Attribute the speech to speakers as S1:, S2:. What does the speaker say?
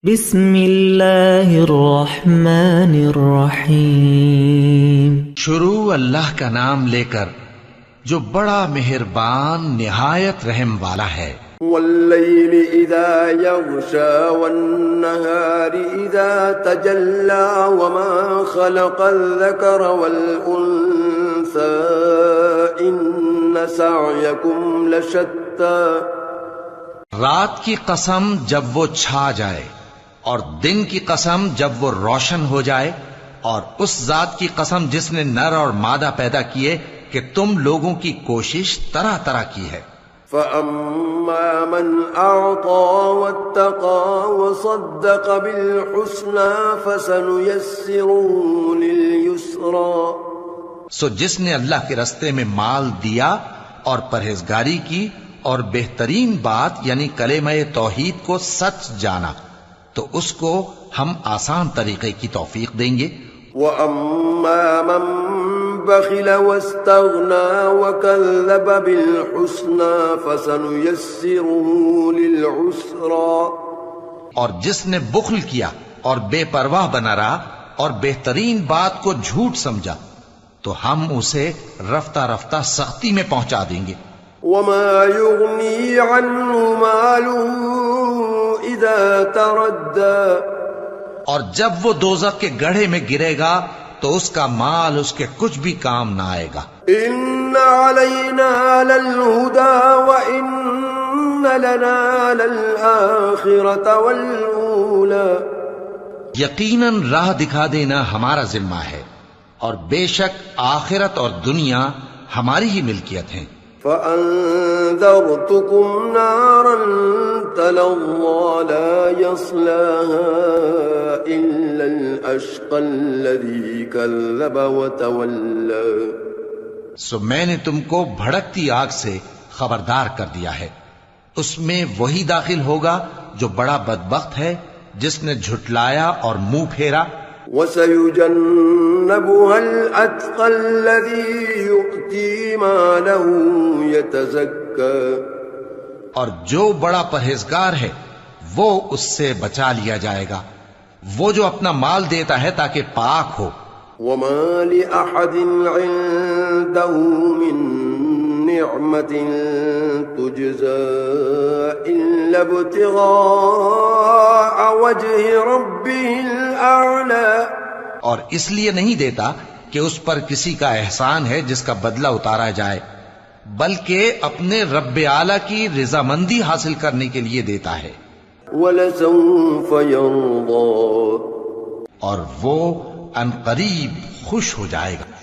S1: بسم اللہ الرحمن الرحیم۔
S2: شروع اللہ کا نام لے کر جو بڑا مہربان نہایت رحم والا ہے۔
S3: واللیل اذا یغشا والنہار اذا تجلا وما خلق الذکر والانثى ان سعیکم لشتی۔
S2: رات کی قسم جب وہ چھا جائے اور دن کی قسم جب وہ روشن ہو جائے، اور اس ذات کی قسم جس نے نر اور مادہ پیدا کیے کہ تم لوگوں کی کوشش طرح طرح کی ہے۔
S3: فَأَمَّا مَنْ أَعْطَى وَاتَّقَى وَصَدَّقَ بِالْحُسْنَى فَسَنُيَسِّرُهُ لِلْيُسْرَى۔
S2: سو جس نے اللہ کے رستے میں مال دیا اور پرہیزگاری کی اور بہترین بات یعنی کلمہ توحید کو سچ جانا، تو اس کو ہم آسان طریقے کی توفیق دیں گے۔
S3: وَأَمَّا مَن بَخِلَ وَاسْتَغْنَى وَكَذَّبَ بِالْحُسْنَى فَسَنُيَسِّرُهُ لِلْعُسْرَى۔
S2: اور جس نے بخل کیا اور بے پرواہ بنا رہا اور بہترین بات کو جھوٹ سمجھا، تو ہم اسے رفتہ رفتہ سختی میں پہنچا دیں گے۔
S3: وَمَا يُغْنِي عَنْهُ مَالُهُ إِذَا تَرَدَّى۔
S2: اور جب وہ دوزخ کے گڑھے میں گرے گا تو اس کا مال اس کے کچھ بھی کام نہ آئے گا۔
S3: إِنَّ عَلَيْنَا لَلْهُدَى وَإِنَّ لَنَا لَلْآخِرَةَ وَالْأُولَى۔
S2: یقیناً راہ دکھا دینا ہمارا ذمہ ہے، اور بے شک آخرت اور دنیا ہماری ہی ملکیت ہیں۔
S3: فَأَنذَرْتُكُمْ نَارًا تَلَظَّى لَا يَصْلَاهَا إِلَّا الْأَشْقَى الَّذِي كَذَّبَ وَتَوَلَّى۔
S2: سو میں نے تم کو بھڑکتی آگ سے خبردار کر دیا ہے، اس میں وہی داخل ہوگا جو بڑا بدبخت ہے، جس نے جھٹلایا اور منہ پھیرا۔
S3: وَسَيُجَنَّبُهَا الْأَتْقَى الَّذِي يُؤْتِي مَالَهُ يَتَزَكَّى۔
S2: اور جو بڑا پرہیزگار ہے وہ اس سے بچا لیا جائے گا، وہ جو اپنا مال دیتا ہے تاکہ پاک ہو۔
S3: وَمَا لِأَحَدٍ عِندَهُ مِن نِعْمَةٍ تُجْزَى إِلَّا ابْتِغَاءَ وَجْهِ رَبِّهِ الْأَعْلَى۔
S2: اور اس لیے نہیں دیتا کہ اس پر کسی کا احسان ہے جس کا بدلہ اتارا جائے، بلکہ اپنے رب اعلیٰ کی رضامندی حاصل کرنے کے لیے دیتا ہے۔
S3: وَلَسَوْفَ يَرْضَى۔
S2: اور وہ عنقریب خوش ہو جائے گا۔